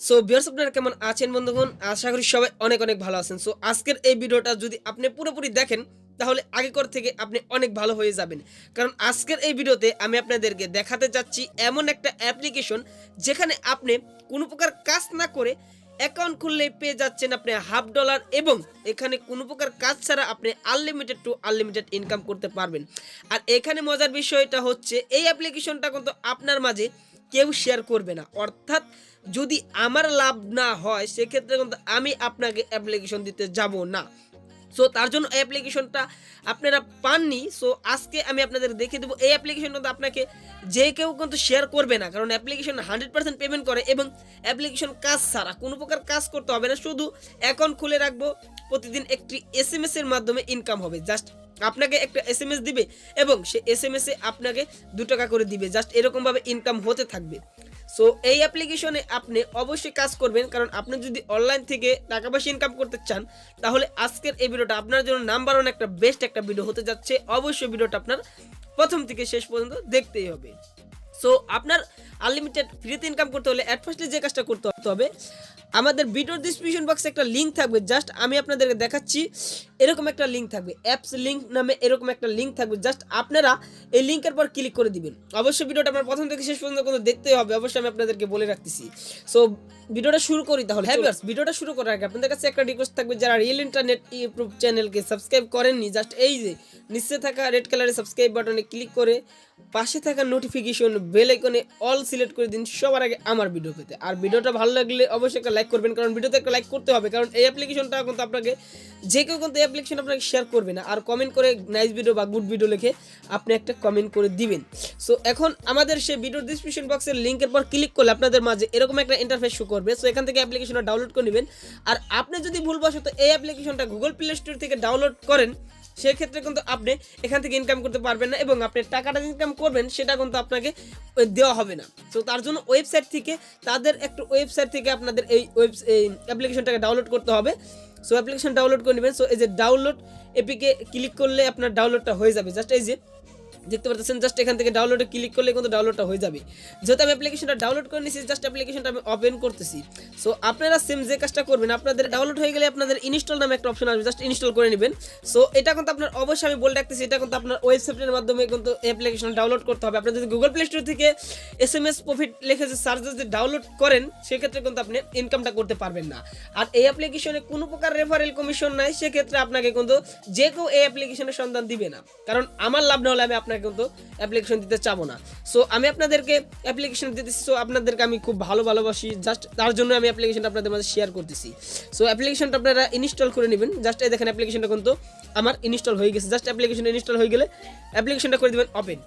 So viewers আপনারা কেমন আছেন বন্ধুগণ? আশা করি সবাই অনেক অনেক ভালো আছেন। সো আজকের এই ভিডিওটা যদি আপনি পুরোপুরি দেখেন তাহলে আগেকার থেকে আপনি অনেক ভালো হয়ে যাবেন। কারণ আজকের এই ভিডিওতে আমি আপনাদেরকে দেখাতে চাচ্ছি এমন একটা অ্যাপ্লিকেশন যেখানে আপনি কোনো প্রকার কাজ না করে অ্যাকাউন্ট খুললেই পেয়ে যাচ্ছেন আপনি $1/2 এবং এখানে কোনো প্রকার কাজ ছাড়া আপনি আনলিমিটেড টু আনলিমিটেড ইনকাম করতে পারবেন। আর এখানে মজার বিষয়টা হচ্ছে এই অ্যাপ্লিকেশনটা কিন্তু আপনার মাঝে কেউ শেয়ার করবে না। অর্থাৎ যদি আমার লাভ না হয় সেক্ষেত্রে কিন্তু আমি আপনাকে অ্যাপ্লিকেশন দিতে যাব না। সো তার জন্য এই অ্যাপ্লিকেশনটা আপনারা পাননি। সো আজকে আমি আপনাদের দেখিয়ে দেবো এই অ্যাপ্লিকেশনটা কিন্তু আপনাকে যে কেউ কিন্তু শেয়ার করবে না, কারণ অ্যাপ্লিকেশন 100% পেমেন্ট করে এবং অ্যাপ্লিকেশন কাজ ছাড়া কোনো প্রকার কাজ করতে হবে না, শুধু অ্যাকাউন্ট খুলে রাখবো, প্রতিদিন একটি এসএমএস এর মাধ্যমে ইনকাম হবে। জাস্ট আপনাকে একটা এসএমএস দিবে এবং সে এসএমএস এ আপনাকে $2 করে দিবে। জাস্ট এরকমভাবে ইনকাম হতে থাকবে। সো এই অ্যাপ্লিকেশনে আপনি অবশ্যই কাজ করবেন, কারণ আপনি যদি অনলাইন থেকে টাকা পয়সা ইনকাম করতে চান তাহলে আজকের এই ভিডিওটা আপনার জন্য নাম্বার ওয়ান একটা বেস্ট একটা ভিডিও হতে যাচ্ছে। অবশ্যই ভিডিওটা আপনার প্রথম থেকে শেষ পর্যন্ত দেখতেই হবে। সো আপনার আনলিমিটেড ফ্রিতে ইনকাম করতে হলে অ্যাট ফার্স্টলি যে কাজটা করতে হবে, আমাদের ভিডিওর ডিসক্রিপশন বক্সে একটা লিঙ্ক থাকবে। জাস্ট আমি আপনাদেরকে দেখাচ্ছি, এরকম একটা লিঙ্ক থাকবে, অ্যাপস লিঙ্ক নামে এরকম একটা লিঙ্ক থাকবে। জাস্ট আপনারা এই লিঙ্কের পর ক্লিক করে দিবেন। অবশ্যই ভিডিওটা আপনার প্রথম থেকে শেষ পর্যন্ত কিন্তু দেখতেই হবে, অবশ্যই আমি আপনাদেরকে বলে রাখতেছি। সো ভিডিওটা শুরু করি তাহলে। হ্যাঁ ভিউয়ার্স, ভিডিওটা শুরু করার আগে আপনাদের কাছে একটা রিকোয়েস্ট থাকবে, যারা রিয়েল ইন্টারনেট ইউটিউব চ্যানেলকে সাবস্ক্রাইব করেননি, জাস্ট এই যে নিচে থাকা রেড কালারের সাবস্ক্রাইব বাটনে ক্লিক করে পাশে থাকা নোটিফিকেশন বেল আইকনে অল সিলেক্ট করে দিন সবার আগে আমার ভিডিও পেতে। আর ভিডিওটা ভালো লাগলে অবশ্যই একটা লাইক করবেন, কারণ ভিডিওতে একটা লাইক করতে হবে, কারণ এই অ্যাপ্লিকেশনটা কিন্তু আপনাকে যে কেউ কিন্তু এই অ্যাপ্লিকেশন আপনাকে শেয়ার করবে না। আর কমেন্ট করে নাইস ভিডিও বা গুড ভিডিও লিখে আপনি একটা কমেন্ট করে দিবেন। সো এখন আমাদের সেই ভিডিওর ডিসক্রিপশন বক্সের লিঙ্কের পর ক্লিক করলে আপনাদের মাঝে এরকম একটা ইন্টারফেস শো করবে। সো এখান থেকে অ্যাপ্লিকেশনটা ডাউনলোড করে নেবেন। আর আপনি যদি ভুলবশত এই অ্যাপ্লিকেশনটা গুগল প্লে স্টোর থেকে ডাউনলোড করেন সেক্ষেত্রে কিন্তু আপনি এখান থেকে ইনকাম করতে পারবেন না, এবং আপনি টাকাটা ইনকাম করবেন সেটা কিন্তু আপনাকে দেওয়া হবে না। তো তার জন্য ওয়েবসাইট থেকে, তাদের একটা ওয়েবসাইট থেকে আপনাদের এই অ্যাপ্লিকেশনটাকে ডাউনলোড করতে হবে। সো অ্যাপ্লিকেশন ডাউনলোড করে নেবেন। সো এই যে ডাউনলোড এপিকে ক্লিক করলে আপনার ডাউনলোডটা হয়ে যাবে। জাস্ট এই যে দেখতে পাচ্ছেন, জাস্ট এখান থেকে ডাউনলোডে ক্লিক করলে কিন্তু ডাউনলোডটা হয়ে যাবে। যেহেতু আমি অ্যাপ্লিকেশনটা ডাউনলোড করে নিয়েছি, জাস্ট অ্যাপ্লিকেশনটা আমি ওপেন করতেছি। সো আপনারা সেম যে কাজটা করবেন, আপনাদের ডাউনলোড হয়ে গেলে আপনাদের ইনস্টল নামে একটা অপশন আসবে, জাস্ট ইনস্টল করে নেবেন। সো এটা কিন্তু আপনার অবশ্যই আমি বলে রাখতেছি, এটা কিন্তু আপনার ওয়েবসাইটের মাধ্যমে কিন্তু অ্যাপ্লিকেশন ডাউনলোড করতে হবে। আপনি যদি গুগল প্লে স্টোর থেকে এসএমএস প্রফিট লিখে যে সার্চ যদি ডাউনলোড করেন সেক্ষেত্রে কিন্তু আপনি ইনকামটা করতে পারবেন না। আর এই অ্যাপ্লিকেশনে কোনো প্রকার রেফারেল কমিশন নাই, সেক্ষেত্রে আপনাকে কিন্তু যে কেউ এই অ্যাপ্লিকেশনের সন্ধান দিবে না, কারণ আমার লাভ না হলে আমি আপনাকে কিন্তু অ্যাপ্লিকেশন দিতে চাবো না। সো আমি আপনাদেরকে অ্যাপ্লিকেশন দিতেছি। সো আপনাদেরকে আমি খুব ভালোবাসি, জাস্ট তার জন্য আমি অ্যাপ্লিকেশনটা আপনাদের মাঝে শেয়ার করতেছি। সো অ্যাপ্লিকেশনটা আপনারা ইনস্টল করে নেবেন। জাস্ট এই দেখেন অ্যাপ্লিকেশনটা কিন্তু আমার ইনস্টল হয়ে গেছে। জাস্ট অ্যাপ্লিকেশন ইনস্টল হয়ে গেলে অ্যাপ্লিকেশনটা করে দেবেন ওপেন।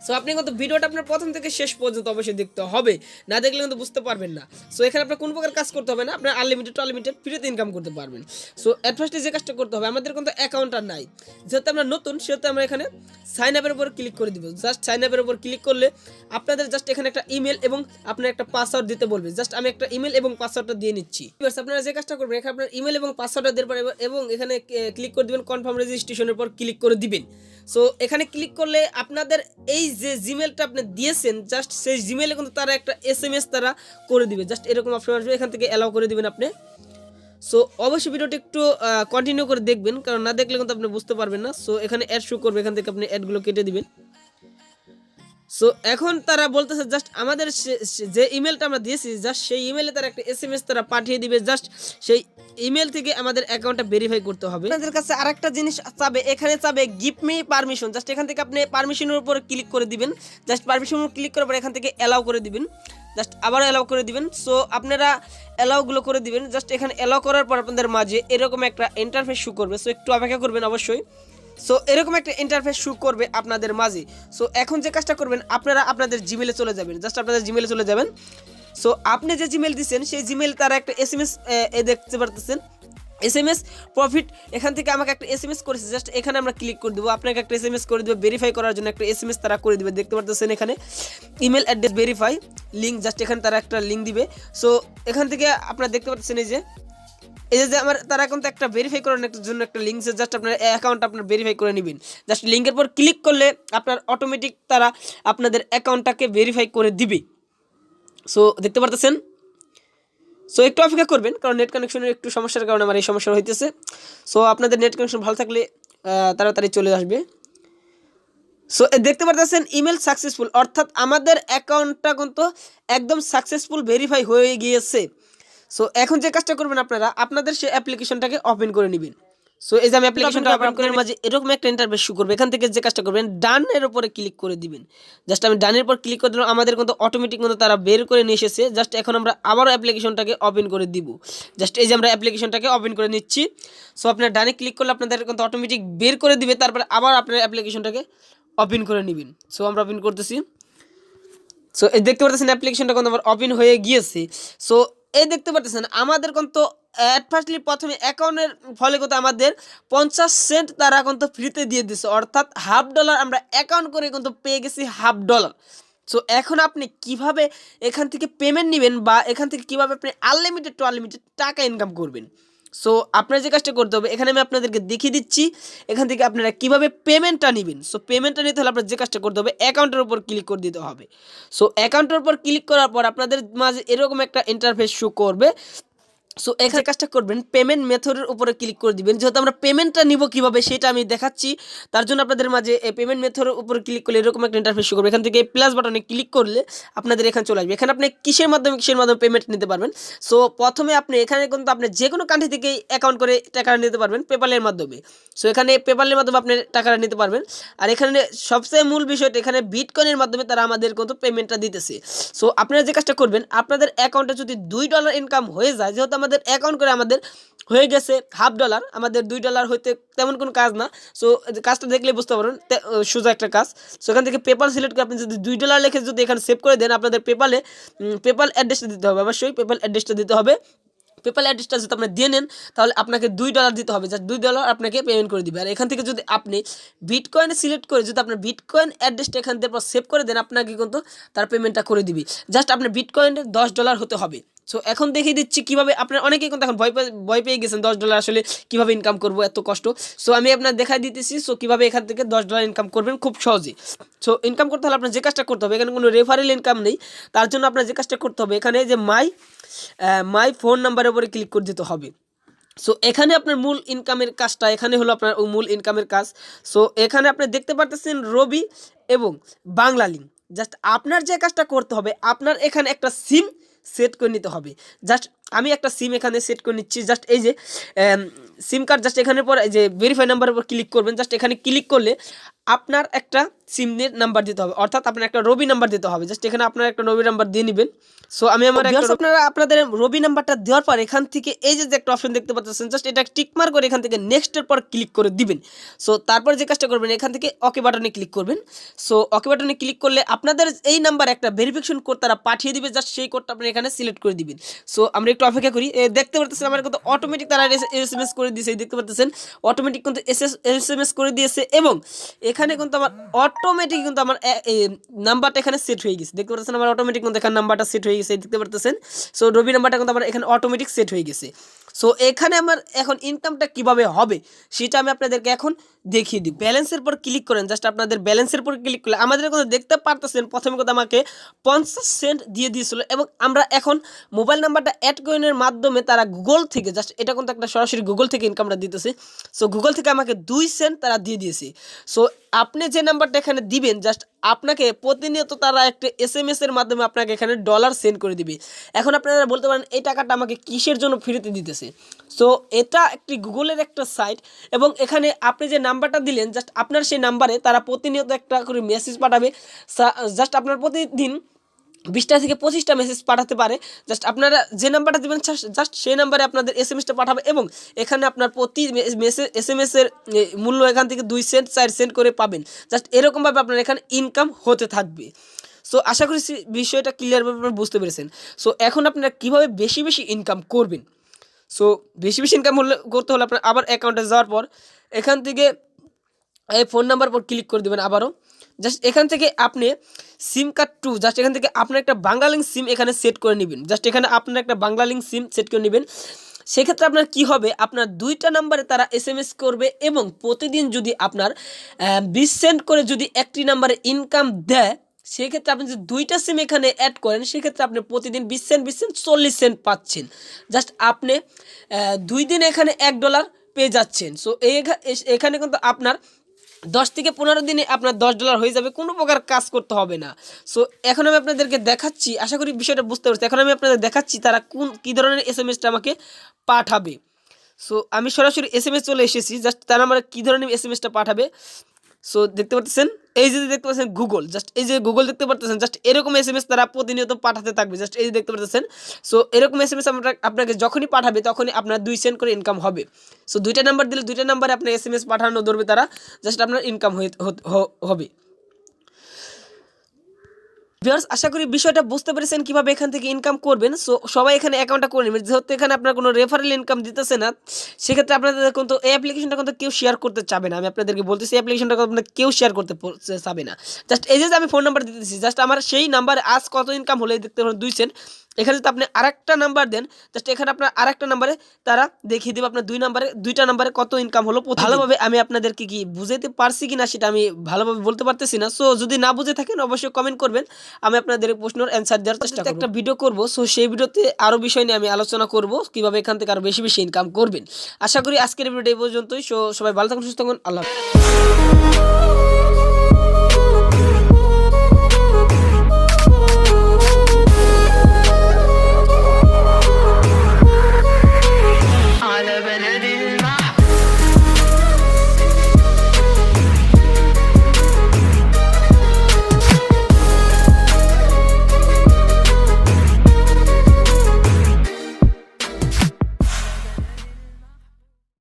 সো আপনি কিন্তু ভিডিওটা আপনার প্রথম থেকে শেষ পর্যন্ত অবশ্যই দেখতে হবে, না দেখলে কিন্তু বুঝতে পারবেন না। সো এখানে আপনার কোনো প্রকার কাজ করতে হবে না, আপনার আনলিমিটেড টু আনলিমিটেড ফ্রিতে ইনকাম করতে পারবেন। সো অ্যাট ফার্স্টে যে কাজটা করতে হবে, আমাদের কিন্তু অ্যাকাউন্ট আর নাই, যেহেতু আমরা নতুন সেহেতু আমরা এখানে সাইন আপের উপর ক্লিক করে দিব। জাস্ট সাইন আপের উপর ক্লিক করলে আপনাদের জাস্ট এখানে একটা ইমেল এবং আপনার একটা পাসওয়ার্ড দিতে বলবে। জাস্ট আমি একটা ইমেল এবং পাসওয়ার্ডটা দিয়ে নিচ্ছি। আপনারা যে কাজটা করবেন, এখানে আপনার ইমেল এবং পাসওয়ার্ডটা দেওয়ার পর এবং এখানে ক্লিক করে দিবেন কনফার্ম রেজিস্ট্রেশনের পর ক্লিক করে দিবেন। সো এখানে ক্লিক করলে আপনাদের এই যে জিমেলটা আপনি দিয়েছেন, জাস্ট সেই জিমেলে কিন্তু তারা একটা এসএমএস তারা করে দিবে। জাস্ট এরকম অপশন আসবে, এখান থেকে অ্যালাউ করে দিবেন আপনি। সো অবশ্যই ভিডিওটি একটু কন্টিনিউ করে দেখবেন, কারণ না দেখলে কিন্তু আপনি বুঝতে পারবেন না। সো এখানে অ্যাড শো করবে, এখান থেকে আপনি অ্যাডগুলো কেটে দিবেন। সো এখন তারা বলতেছে জাস্ট আমাদের যে ইমেলটা আমরা দিয়েছি, জাস্ট সেই ইমেলে তারা একটা এসএমএস তারা পাঠিয়ে দিবে। জাস্ট সেই ইমেল থেকে আমাদের অ্যাকাউন্টটা ভেরিফাই করতে হবে। আপনাদের কাছে আরেকটা জিনিস চাবে, এখানে চাবে গিভ মি পারমিশন। জাস্ট এখান থেকে আপনি পারমিশনের উপর ক্লিক করে দিবেন। জাস্ট পারমিশনের উপর ক্লিক করার পর এখান থেকে অ্যালাউ করে দিবেন। জাস্ট আবার অ্যালাউ করে দিবেন। সো আপনারা অ্যালাউগুলো করে দিবেন। জাস্ট এখানে অ্যালাউ করার পর আপনাদের মাঝে এরকম একটা ইন্টারফেস শো করবে। সো একটু অপেক্ষা করবেন অবশ্যই। সো এরকম একটা ইন্টারফেস শো করবে আপনাদের মাঝে। সো এখন যে কাজটা করবেন, আপনারা আপনাদের জিমেলে চলে যাবেন। জাস্ট আপনাদের জিমেলে চলে যাবেন। সো আপনি যে জিমেল দিচ্ছেন সেই জিমেল তারা একটা এসএমএস দেখতে পারতেছেন, এসএমএস প্রফিট। এখান থেকে আমাকে একটা এসএমএস করেছে, জাস্ট এখানে আমরা ক্লিক করে দেবো। আপনাকে একটা এসএমএস করে দেবে ভেরিফাই করার জন্য, একটা এসএমএস তারা করে দেবে। দেখতে পারতেছেন এখানে email address verify link, just এখানে তারা একটা লিঙ্ক দিবে। সো এখান থেকে আপনারা দেখতে পাচ্ছেন এই যে আমার তারা কিন্তু একটা ভেরিফাই করার জন্য একটা লিঙ্ক আছে। জাস্ট আপনার অ্যাকাউন্ট আপনার ভেরিফাই করে নেবেন। জাস্ট লিঙ্কের পর ক্লিক করলে আপনার অটোমেটিক তারা আপনাদের অ্যাকাউন্টটাকে ভেরিফাই করে দিবে। সো দেখতে পারতেছেন সো একটু অপেক্ষা করবেন, কারণ নেট কানেকশনের একটু সমস্যার কারণে আমার এই সমস্যা হইতেছে। সো আপনাদের নেট কানেকশন ভালো থাকলে তাড়াতাড়ি চলে আসবে। সো দেখতে পারতেছেন ইমেল সাকসেসফুল, অর্থাৎ আমাদের অ্যাকাউন্টটা কিন্তু একদম সাকসেসফুল ভেরিফাই হয়ে গিয়েছে। সো এখন যে কাজটা করবেন আপনারা আপনাদের সেই অ্যাপ্লিকেশনটাকে ওপেন করে নেবেন। সো এই যে আমি অ্যাপ্লিকেশনটা ওপেন করে মাঝে এরকম একটা ইন্টারফেস শো করবে। এখান থেকে যে কাজটা করবেন ডানের উপরে ক্লিক করে দিবেন। জাস্ট আমি ডানের উপর ক্লিক করে দিলাম, আমাদের কিন্তু অটোমেটিক কিন্তু তারা বের করে নিয়ে এসেছে। জাস্ট এখন আমরা আবারও অ্যাপ্লিকেশনটাকে ওপেন করে দিব। জাস্ট এই যে আমরা অ্যাপ্লিকেশনটাকে ওপেন করে নিচ্ছি। সো আপনার ডানে ক্লিক করলে আপনাদের কিন্তু অটোমেটিক বের করে দিবে, তারপরে আবার আপনার অ্যাপ্লিকেশনটাকে ওপেন করে নেবেন। সো আমরা ওপেন করতেছি। সো এই দেখতে পাচ্ছেন অ্যাপ্লিকেশনটা কিন্তু আমার ওপেন হয়ে গিয়েছে। সো এই দেখতে পাচ্ছেন আমাদের কিন্তু ফার্স্টলি প্রথমে অ্যাকাউন্টের ফলে কিন্তু আমাদের 50 সেন্ট তারা কিন্তু ফ্রিতে দিয়ে দিচ্ছে, অর্থাৎ $1/2 আমরা অ্যাকাউন্ট করে কিন্তু পেয়ে গেছি $1/2। সো এখন আপনি কিভাবে এখান থেকে পেমেন্ট নেবেন বা এখান থেকে কিভাবে আপনি আনলিমিটেড টু আনলিমিটেড টাকা ইনকাম করবেন। সো আপনার যে কাজটা করতে হবে এখানে আমি আপনাদেরকে দেখিয়ে দিচ্ছি এখান থেকে আপনারা কিভাবে পেমেন্টটা নেবেন। সো পেমেন্টটা নিতে হলে আপনার যে কাজটা করতে হবে অ্যাকাউন্টের উপর ক্লিক করে দিতে হবে। সো অ্যাকাউন্টের উপর ক্লিক করার পর আপনাদের মাঝে এরকম একটা ইন্টারফেস শো করবে। সো এখানে কাজটা করবেন পেমেন্ট মেথডের উপরে ক্লিক করে দিবেন। যেহেতু আমরা পেমেন্টটা নিব কিভাবে সেটা আমি দেখাচ্ছি, তার জন্য আপনাদের মাঝে এই পেমেন্ট মেথডের উপরে ক্লিক করলে এরকম একটা ইন্টারফেস শো করবে। এখান থেকে প্লাস বাটনে ক্লিক করলে আপনাদের এখানে চলে আসবে। এখানে আপনি কিসের মাধ্যমে পেমেন্ট নিতে পারবেন। সো প্রথমে আপনি এখানে কিন্তু আপনি যে কোনো কান্ট্রি থেকে অ্যাকাউন্ট করে টাকা নিতে পারবেন পেপ্যালের মাধ্যমে। সো এখানে পেপ্যালের মাধ্যমে আপনি টাকাটা নিতে পারবেন। আর এখানে সবচেয়ে মূল বিষয়টা এখানে বিটকয়েনের মাধ্যমে তারা আমাদের কিন্তু পেমেন্টটা দিতেছে। সো আপনারা যে কাজটা করবেন আপনাদের অ্যাকাউন্টে যদি $2 ইনকাম হয়ে যায়, যেহেতু আমাদের অ্যাকাউন্ট করে আমাদের হয়ে গেছে $1/2, আমাদের $2 হইতে তেমন কোনো কাজ না। সো কাজটা দেখলে বুঝতে পারবেন সোজা একটা কাজ। সো এখান থেকে পেপাল সিলেক্ট করে আপনি যদি $2 লিখে যদি এখানে সেভ করে দেন, আপনাদের পেপাল অ্যাড্রেসটা দিতে হবে, অবশ্যই পেপাল অ্যাড্রেসটা দিতে হবে। পেপাল অ্যাড্রেসটা যদি আপনি দিয়ে নেন তাহলে আপনাকে $2 দিতে হবে, জাস্ট $2 আপনাকে পেমেন্ট করে দিবে। আর এখান থেকে যদি আপনি বিটকয়েন সিলেক্ট করে যদি আপনার বিটকয়েন অ্যাড্রেসটা এখান থেকে সেভ করে দেন, আপনাকে কিন্তু তার পেমেন্টটা করে দিবি। জাস্ট আপনার বিটকয়েনের $10 হতে হবে। সো এখন দেখিয়ে দিচ্ছি কীভাবে আপনার অনেকেই কিন্তু এখন ভয় পেয়ে গেছেন $10 আসলে কীভাবে ইনকাম করবো, এত কষ্ট। সো আমি আপনার দেখাই দিতেছি সো কীভাবে এখান থেকে $10 ইনকাম করবেন খুব সহজে। সো ইনকাম করতে হলে আপনার যে কাজটা করতে হবে, এখানে কোনো রেফারেল ইনকাম নেই, তার জন্য আপনার যে কাজটা করতে হবে এখানে যে মাই ফোন নাম্বারের উপরে ক্লিক করে দিতে হবে। সো এখানে আপনার মূল ইনকামের কাজটা এখানে হলো আপনার মূল ইনকামের কাজ। সো এখানে আপনি দেখতে পারতেছেন রবি এবং বাংলা লিঙ্ক। জাস্ট আপনার যে কাজটা করতে হবে আপনার এখানে একটা সিম সেট করে নিতে হবে। জাস্ট আমি একটা সিম এখানে সেট করে নিচ্ছি। জাস্ট এই যে সিম কার্ড, জাস্ট এখানের পর এই যে ভেরিফাই নাম্বারের উপর ক্লিক করবেন। জাস্ট এখানে ক্লিক করলে আপনার একটা সিমের নাম্বার দিতে হবে, অর্থাৎ আপনার একটা রবি নাম্বার দিতে হবে। জাস্ট এখানে আপনার একটা রবি নাম্বার দিয়ে নেবেন। সো আমি আমার আপনারা আপনাদের রবি নাম্বারটা দেওয়ার পর এখান থেকে এই যে একটা অপশন দেখতে পাচ্ছেন, জাস্ট এটা টিকমার্ক করে এখান থেকে নেক্সটের পর ক্লিক করে দিবেন। সো তারপর যে কাজটা করবেন এখান থেকে ওকে বাটনে ক্লিক করবেন। সো ওকে বাটনে ক্লিক করলে আপনাদের এই নাম্বার একটা ভেরিফিকেশন কোড তারা পাঠিয়ে দিবে, জাস্ট সেই কোডটা আপনি এখানে সিলেক্ট করে দিবেন। সো আমরা একটু অপেক্ষা করি। দেখতে পারতেছেন আমার কিন্তু অটোমেটিক তারা SMS করে দিয়েছে, দেখতে পারতেছেন অটোমেটিক কিন্তু SMS করে দিয়েছে এবং এখানে কিন্তু আমার অটোমেটিক কিন্তু আমার নাম্বারটা এখানে সেট হয়ে গেছে। দেখতে পাচ্ছেন আমার অটোমেটিক কিন্তু এখানে নাম্বারটা সেট হয়ে গেছে, দেখতে পারতেছেন। সো রবি নাম্বারটা কিন্তু আমার এখানে অটোমেটিক সেট হয়ে গেছে। সো এখানে আমার এখন ইনকামটা কিভাবে হবে সেটা আমি আপনাদেরকে এখন দেখিয়ে দিই। ব্যালেন্সের পর ক্লিক করেন, জাস্ট আপনাদের ব্যালেন্সের পর ক্লিক করলে আমাদের কিন্তু দেখতে পারতেছেন প্রথমে কিন্তু আমাকে 50 সেন্ট দিয়ে দিয়েছিল এবং আমরা এখন মোবাইল নাম্বারটা অ্যাড কয়েনের মাধ্যমে তারা গুগল থেকে, জাস্ট এটা কিন্তু একটা সরাসরি গুগল থেকে ইনকামটা দিতেছে। সো গুগল থেকে আমাকে 2 সেন্ট তারা দিয়ে দিয়েছে। সো আপনি যে নাম্বারটা এখানে দিবেন, জাস্ট আপনাকে প্রতিনিয়ত তারা একটা SMS এর মাধ্যমে আপনাকে এখানে ডলার সেন্ড করে দিবে। এখন আপনারা বলতে পারেন এই টাকাটা আমাকে কিসের জন্য ফ্রিতে দিতেছে। সো এটা একটি গুগলের একটা সাইট এবং এখানে আপনি যে নাম্বারটা দিলেন, জাস্ট আপনার সেই নাম্বারে তারা প্রতিনিয়ত একটা করে মেসেজ পাঠাবে। জাস্ট আপনার প্রতিদিন 20টা থেকে 25টা মেসেজ পাঠাতে পারে। জাস্ট আপনারা যে নাম্বারটা দেবেন জাস্ট সেই নাম্বারে আপনাদের SMS-টা পাঠাবে এবং এখানে আপনার প্রতি SMS এর মূল্য এখান থেকে 2 সেন্ট 4 সেন্ট করে পাবেন। জাস্ট এরকমভাবে আপনার এখানে ইনকাম হতে থাকবে। সো আশা করি বিষয়টা ক্লিয়ারভাবে আপনারা বুঝতে পেরেছেন। সো এখন আপনারা কীভাবে বেশি বেশি ইনকাম করবেন। সো বেশি বেশি ইনকাম করতে হলে আপনার আবার অ্যাকাউন্টে যাওয়ার পর এখান থেকে এই ফোন নাম্বার পর ক্লিক করে দেবেন আবারও। জাস্ট এখান থেকে আপনি সিম কার্ড 2, জাস্ট এখান থেকে আপনার একটা বাংলালিংক সিম এখানে সেট করে নেবেন। জাস্ট এখানে আপনার একটা বাংলালিংক সিম সেট করে নেবেন। সেক্ষেত্রে আপনার কি হবে, আপনার 2টা নাম্বারে তারা SMS করবে এবং প্রতিদিন যদি আপনার 20 সেন্ট করে যদি একটি নাম্বারে ইনকাম দেয়, সেক্ষেত্রে আপনি যদি 2টা সিম এখানে অ্যাড করেন সেক্ষেত্রে আপনি প্রতিদিন 20 সেন্ট 20 সেন্ট 40 সেন্ট পাচ্ছেন। জাস্ট আপনি 2 দিন এখানে $1 পেয়ে যাচ্ছেন। সো এখানে কিন্তু আপনার 10 থেকে 15 দিনে আপনার $10 হয়ে যাবে, কোনো প্রকার কাজ করতে হবে না। সো এখন আমি আপনাদেরকে দেখাচ্ছি, আশা করি বিষয়টা বুঝতে পারছি। এখন আমি আপনাদের দেখাচ্ছি তারা কী ধরনের এসএমএসটা আমাকে পাঠাবে। সো আমি সরাসরি এসএমএস চলে এসেছি, জাস্ট তারা আমার কী ধরনের এসএমএসটা পাঠাবে। সো দেখতে পাচ্ছেন, এই যে দেখতে পাচ্ছেন গুগল, জাস্ট এই যে গুগল দেখতে পাচ্ছেন, জাস্ট এরকম এসএমএস তারা প্রতিনিয়ত পাঠাতে থাকবে। জাস্ট এই যে দেখতে পাচ্ছেন। সো এরকম এসএমএস আপনাকে যখনই পাঠাবে তখনই আপনার 2 সেন্ট করে ইনকাম হবে। সো 2টা নাম্বার দিলে 2টা নাম্বারে আপনার এসএমএস পাঠানো ধরবে তারা, জাস্ট আপনার ইনকাম হবে। ভিউয়ার্স, আশা করি বিষয়টা বুঝতে পেরেছেন কিভাবে এখান থেকে ইনকাম করবেন। সো সবাই এখানে অ্যাকাউন্টটা করে নেবেন, যেহেতু এখানে আপনার কোনো রেফারেল ইনকাম দিতেছে না, সেক্ষেত্রে আপনাদের কিন্তু এই অ্যাপ্লিকেশনটা কিন্তু কেউ শেয়ার করতে চাবে না। আমি আপনাদেরকে বলতেছি এই অ্যাপ্লিকেশনটা আপনার কেউ শেয়ার করতে চাবে না। জাস্ট এই যে আমি ফোন নাম্বার দিতেছি, জাস্ট আমার সেই নাম্বারে আজ কত ইনকাম হলে দেখতে পারেন 2 সেন্ট। এখানে যদি আপনি আরেকটা নাম্বার দেন, জাস্ট এখানে আপনার আরেকটা নাম্বারে তারা দেখিয়ে দেবে আপনার 2টা নাম্বারে কত ইনকাম হলো। ভালোভাবে আমি আপনাদেরকে কি বুঝাইতে পারছি কিনা সেটা আমি ভালোভাবে বলতে পারতেছি না। সো যদি না বুঝে থাকেন অবশ্যই কমেন্ট করবেন, আমি আপনাদের প্রশ্নের অ্যান্সার দেওয়ার চেষ্টা করব। একটা ভিডিও করব, সো সেই ভিডিওতে আরও বিষয় নিয়ে আমি আলোচনা করব কিভাবে এখান থেকে আরও বেশি বেশি ইনকাম করবেন। আশা করি আজকের ভিডিওটা এই পর্যন্তই। সো সবাই ভালো থাকুন, সুস্থ থাকুন, আল্লাহ হাফেজ।